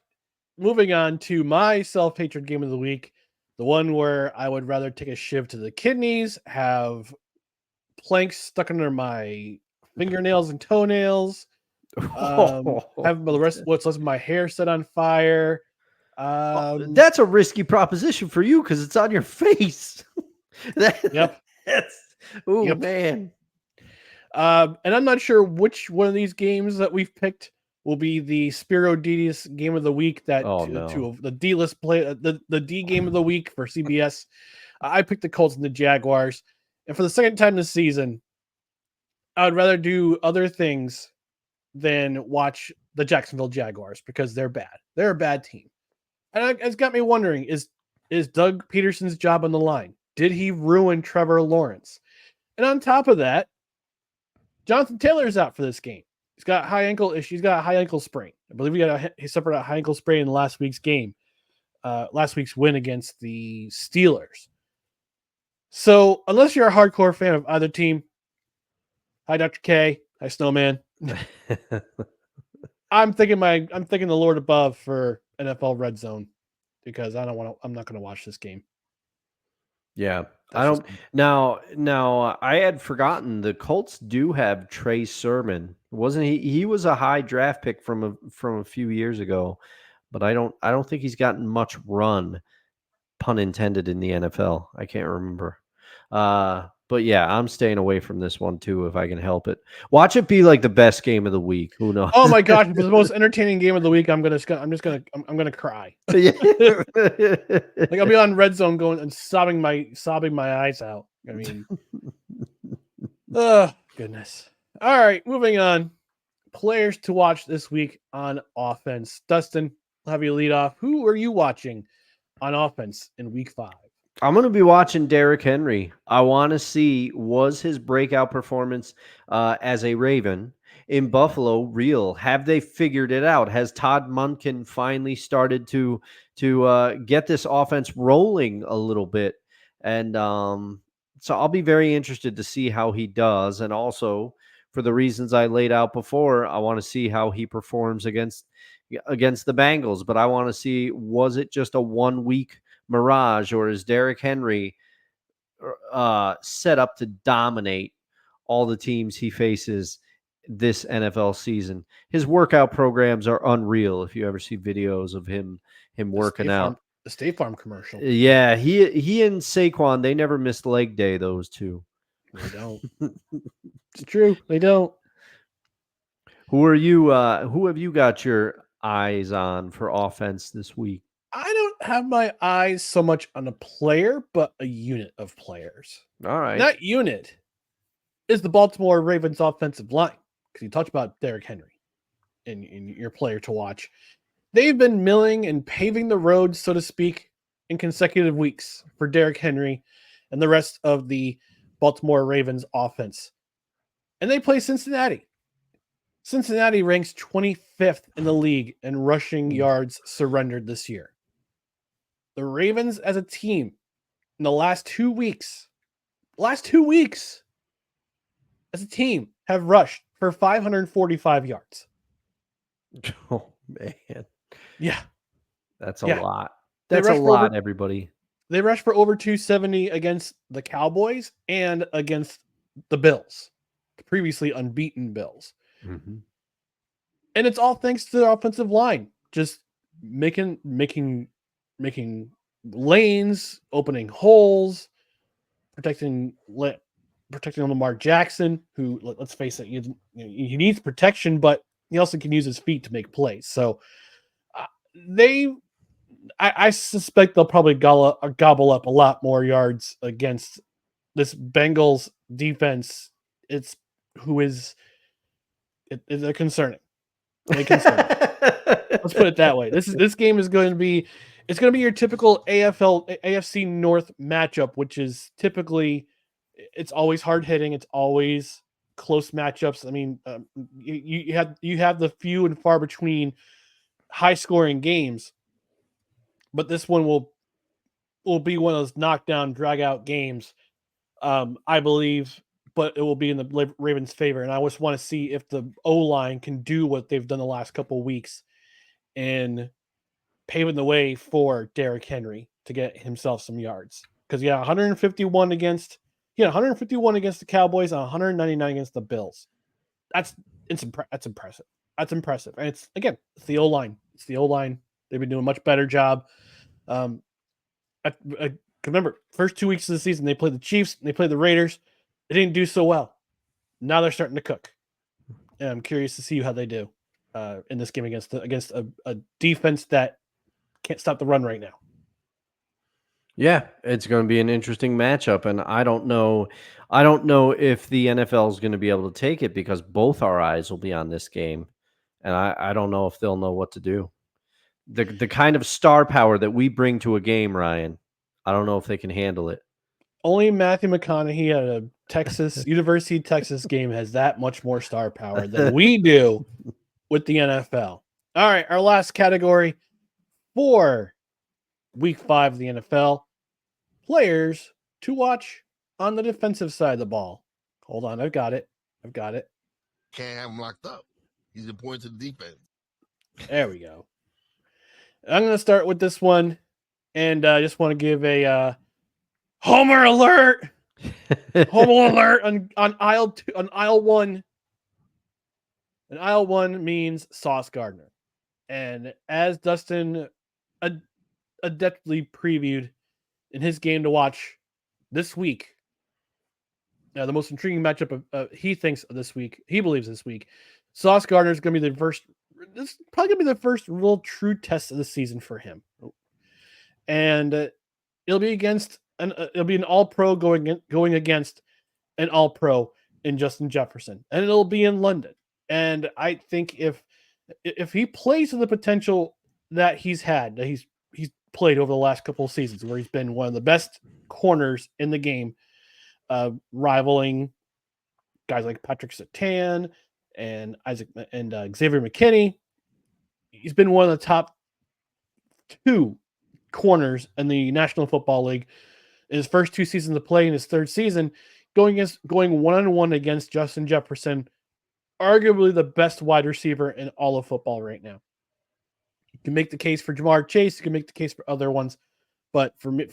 moving on to my self-hatred game of the week, the one where I would rather take a shiv to the kidneys, have planks stuck under my fingernails and toenails, have the rest what's left of my hair set on fire. That's a risky proposition for you because it's on your face. Yep. Man. And I'm not sure which one of these games that we've picked will be the Spiro Didius game of the week. The D-list play, the D game of the week for CBS. I picked the Colts and the Jaguars, and for the second time this season, I would rather do other things than watch the Jacksonville Jaguars because they're bad. They're a bad team. And it's got me wondering, is Doug Peterson's job on the line? Did he ruin Trevor Lawrence? And on top of that, Jonathan Taylor's out for this game. He's got high ankle issue. He's got a high ankle sprain. I believe he suffered a high ankle sprain in last week's game, last week's win against the Steelers. So unless you're a hardcore fan of either team, hi Dr. K, hi Snowman. I'm thinking the Lord above for NFL Red Zone because I'm not going to watch this game. Yeah. That's Now I had forgotten the Colts do have Trey Sermon. Wasn't he? He was a high draft pick from a few years ago, but I don't think he's gotten much run, pun intended, in the NFL. I can't remember. But yeah, I'm staying away from this one too if I can help it. Watch it be like the best game of the week. Who knows? Oh my gosh, if it's the most entertaining game of the week, I'm gonna cry. Like I'll be on Red Zone going and sobbing my eyes out. I mean, oh goodness. All right, moving on. Players to watch this week on offense. Dustin, I'll have you lead off. Who are you watching on offense in week 5? I'm going to be watching Derrick Henry. I want to see, was his breakout performance as a Raven in Buffalo real? Have they figured it out? Has Todd Monken finally started to get this offense rolling a little bit? And so I'll be very interested to see how he does. And also, for the reasons I laid out before, I want to see how he performs against the Bengals. But I want to see, was it just a 1 week mirage, or is Derrick Henry set up to dominate all the teams he faces this NFL season? His workout programs are unreal. If you ever see videos of him working out, the State Farm commercial. Yeah, he and Saquon, they never missed leg day, those two. They don't. It's true. They don't. Who have you got your eyes on for offense this week? I don't have my eyes so much on a player, but a unit of players. All right. That unit is the Baltimore Ravens offensive line, because you talked about Derrick Henry in your player to watch. They've been milling and paving the road, so to speak, in consecutive weeks for Derrick Henry and the rest of the Baltimore Ravens offense. And they play Cincinnati. Cincinnati ranks 25th in the league in rushing yards surrendered this year. The Ravens as a team in the last 2 weeks as a team have rushed for 545 yards. Oh, man. Yeah. That's a lot. Everybody. They rushed for over 270 against the Cowboys and against the Bills, the previously unbeaten Bills. Mm-hmm. And it's all thanks to their offensive line, just making lanes, opening holes, protecting Lamar Jackson, who, let's face it, he needs protection, but he also can use his feet to make plays. So I suspect they'll probably gobble up a lot more yards against this Bengals defense. It's concerning. Let's put it that way. This game is going to be your typical AFC North matchup, which is typically, it's always hard hitting. It's always close matchups. I mean, you have the few and far between high scoring games, but this one will be one of those knockdown, drag out games, I believe. But it will be in the Ravens' favor. And I just want to see if the O-line can do what they've done the last couple of weeks in paving the way for Derrick Henry to get himself some yards. Because, 151 against the Cowboys and 199 against the Bills. That's impressive. That's impressive. And it's the O-line. It's the O-line. They've been doing a much better job. I remember, first 2 weeks of the season, they played the Chiefs, and they played the Raiders. They didn't do so well. Now they're starting to cook. And I'm curious to see how they do in this game against a defense that can't stop the run right now. Yeah, it's going to be an interesting matchup, and I don't know if the NFL is going to be able to take it, because both our eyes will be on this game, and I don't know if they'll know what to do. The kind of star power that we bring to a game, Ryan, I don't know if they can handle it. Only Matthew McConaughey at a University of Texas game has that much more star power than we do with the NFL. All right, our last category for week 5 of the NFL, players to watch on the defensive side of the ball. Hold on, I've got it. Can't have him locked up. He's important to the defense. There we go. I'm going to start with this one, and I just want to give a Homer alert. Homer alert on aisle 2, on aisle 1. And aisle 1 means Sauce Gardner. And as Dustin adeptly previewed in his game to watch this week, the most intriguing matchup he thinks of this week, he believes this week, Sauce Gardner is going to be the first. This is probably going to be the first real true test of the season for him, and it'll be an All-Pro going against an All-Pro in Justin Jefferson, and it'll be in London. And I think if he plays to the potential that he's played over the last couple of seasons, where he's been one of the best corners in the game, rivaling guys like Patrick Surtain and Xavier McKinney. He's been one of the top 2 corners in the National Football League in his first 2 seasons of play. In his 3rd season, going one-on-one against Justin Jefferson, arguably the best wide receiver in all of football right now. You can make the case for Jamar Chase. You can make the case for other ones. But for me,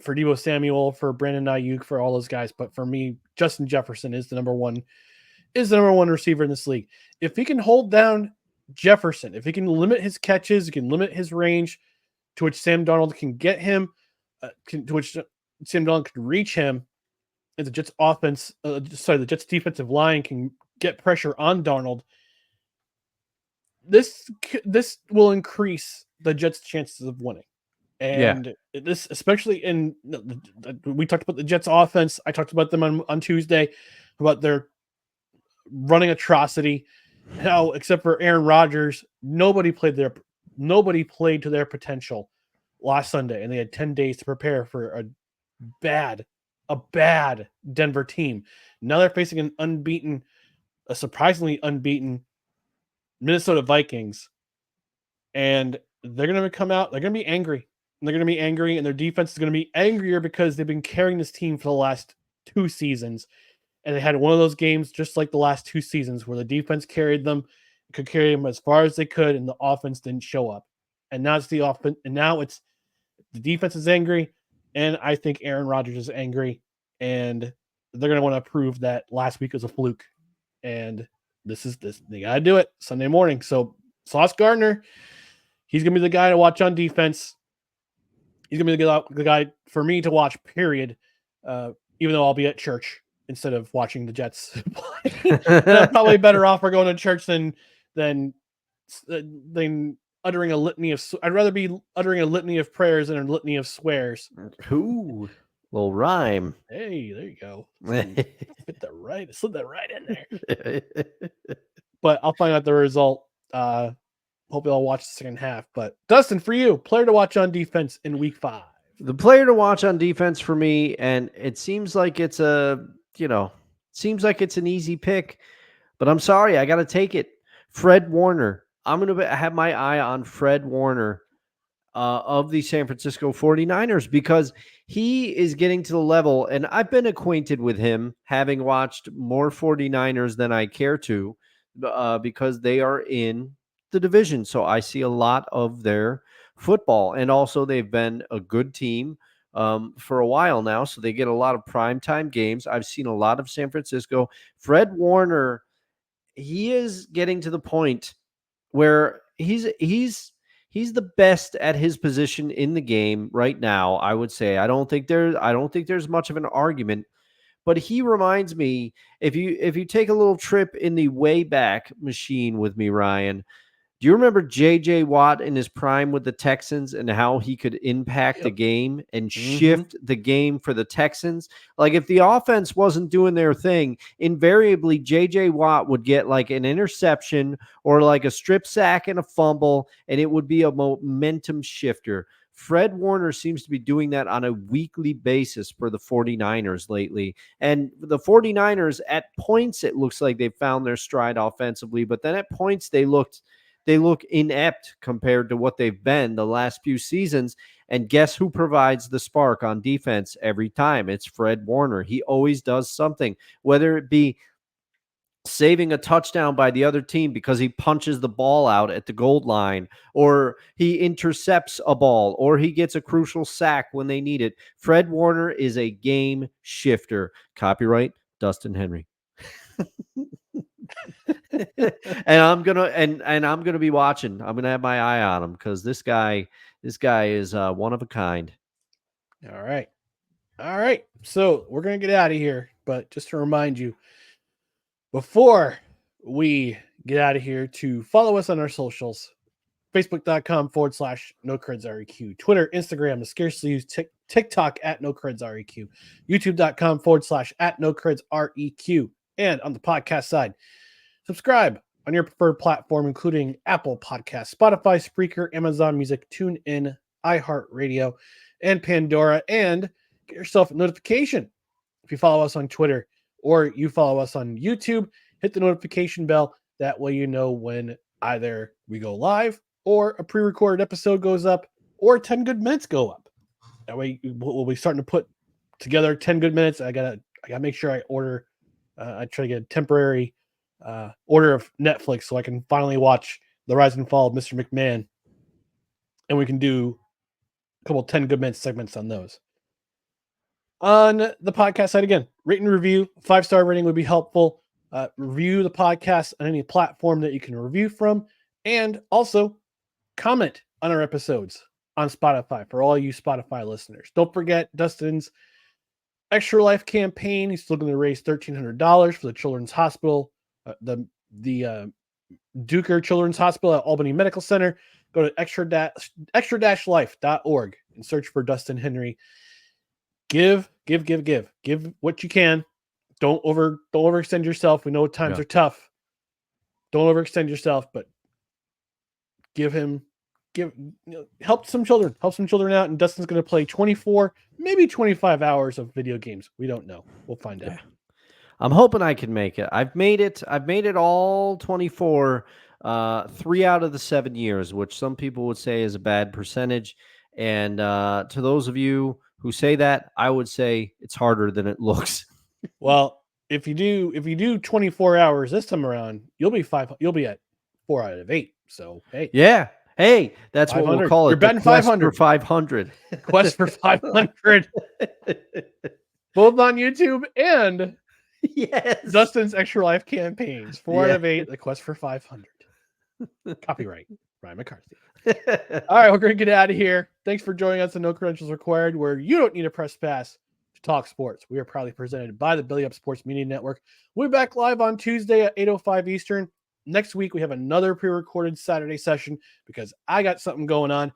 for Deebo Samuel, for Brandon Ayuk, for all those guys, but for me, Justin Jefferson is the number one receiver in this league. If he can hold down Jefferson, if he can limit his catches, he can limit his range to which Sam Darnold can get him, to which Sam Darnold can reach him, and the Jets the Jets defensive line can get pressure on Darnold, this will increase the Jets' chances of winning. And this, especially we talked about the Jets offense. I talked about them on Tuesday, about their running atrocity. How, except for Aaron Rodgers, nobody played to their potential last Sunday, and they had 10 days to prepare for a bad Denver team. Now they're facing a surprisingly unbeaten Minnesota Vikings, and they're going to come out. They're going to be angry. And they're going to be angry, and their defense is going to be angrier because they've been carrying this team for the last 2 seasons. And they had one of those games just like the last 2 seasons where the defense carried them, could carry them as far as they could, and the offense didn't show up. And now it's the offense, and now it's the defense is angry, and I think Aaron Rodgers is angry, and they're going to want to prove that last week was a fluke. And they got to do it Sunday morning. So Sauce Gardner, he's going to be the guy to watch on defense. He's going to be the guy for me to watch, period, even though I'll be at church instead of watching the Jets play. I'm probably better off for going to church than uttering a litany of. I'd rather be uttering a litany of prayers than a litany of swears. Ooh, little rhyme. Hey, there you go. Slid that right in there. But I'll find out the result. Hopefully I'll watch the second half. But Dustin, for you, player to watch on defense in week 5. The player to watch on defense for me, and it seems like it's an easy pick, but I'm sorry, I got to take it. Fred Warner. I'm going to have my eye on Fred Warner of the San Francisco 49ers because he is getting to the level, and I've been acquainted with him having watched more 49ers than I care to because they are in the division. So I see a lot of their football, and also they've been a good team for a while now. So they get a lot of primetime games. I've seen a lot of San Francisco. Fred Warner, he is getting to the point where he's the best at his position in the game right now. I would say I don't think there's much of an argument, but he reminds me, if you take a little trip in the Wayback Machine with me, Ryan, Do you remember J.J. Watt in his prime with the Texans and how he could impact the game and shift the game for the Texans? Like if the offense wasn't doing their thing, invariably J.J. Watt would get like an interception or like a strip sack and a fumble, and it would be a momentum shifter. Fred Warner seems to be doing that on a weekly basis for the 49ers lately. And the 49ers, at points, it looks like they've found their stride offensively, but then at points they look inept compared to what they've been the last few seasons. And guess who provides the spark on defense every time? It's Fred Warner. He always does something, whether it be saving a touchdown by the other team because he punches the ball out at the goal line, or he intercepts a ball, or he gets a crucial sack when they need it. Fred Warner is a game shifter. Copyright Dustin Henry. And I'm gonna be watching. I'm gonna have my eye on him because this guy is one of a kind. All right. So we're gonna get out of here, but just to remind you, before we get out of here, to follow us on our socials: Facebook.com/NoCredsREQ, Twitter, Instagram, the scarcely used TikTok @NoCredsREQ, YouTube.com/@NoCredsREQ, and on the podcast side, subscribe on your preferred platform, including Apple Podcasts, Spotify, Spreaker, Amazon Music, TuneIn, iHeartRadio, and Pandora, and get yourself a notification. If you follow us on Twitter or you follow us on YouTube, hit the notification bell. That way you know when either we go live or a pre-recorded episode goes up or 10 good minutes go up. That way we'll be starting to put together 10 good minutes. I gotta make sure I order. I try to get a temporary order of Netflix so I can finally watch The Rise and Fall of Mr. McMahon, and we can do a couple 10 good minutes segments on those. On the podcast side, again, rate and review. 5-star rating would be helpful. Review the podcast on any platform that you can review from, and also comment on our episodes on Spotify for all you Spotify listeners. Don't forget Dustin's Extra Life campaign. He's looking to raise $1,300 for the Children's Hospital, the Duker Children's Hospital at Albany Medical Center. Go to extra-life.org and search for Dustin Henry. Give what you can. Don't overextend yourself. We know times are tough. Don't overextend yourself, but help some children out. And Dustin's going to play 24, maybe 25 hours of video games. We don't know. We'll find out. I'm hoping I can make it. I've made it all 24, 3 out of the 7 years, which some people would say is a bad percentage. And to those of you who say that, I would say it's harder than it looks. Well, if you do 24 hours this time around, you'll be at 4 out of 8. So hey. Yeah. Hey, that's what we'll call it. You're betting 500. 500. Quest for 500. Both on YouTube and yes, Dustin's Extra Life campaigns. 4 out of 8. The Quest for 500. Copyright Ryan McCarthy. All right, we're going to get out of here. Thanks for joining us on No Credentials Required, where you don't need a press pass to talk sports. We are proudly presented by the Belly Up Sports Media Network. We'll be back live on Tuesday at 8:05 Eastern. Next week, we have another pre-recorded Saturday session because I got something going on,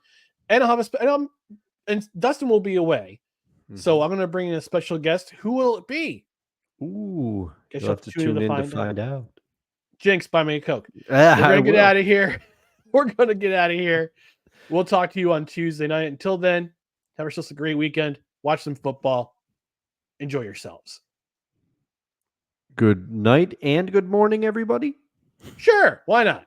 and I'll have and Dustin will be away. Mm-hmm. So I'm going to bring in a special guest. Who will it be? Ooh, guess you'll have to tune in to find out. Jinx, buy me a Coke. We're going to get out of here. We're going to get out of here. We'll talk to you on Tuesday night. Until then, have yourselves a great weekend. Watch some football. Enjoy yourselves. Good night and good morning, everybody. Sure. Why not?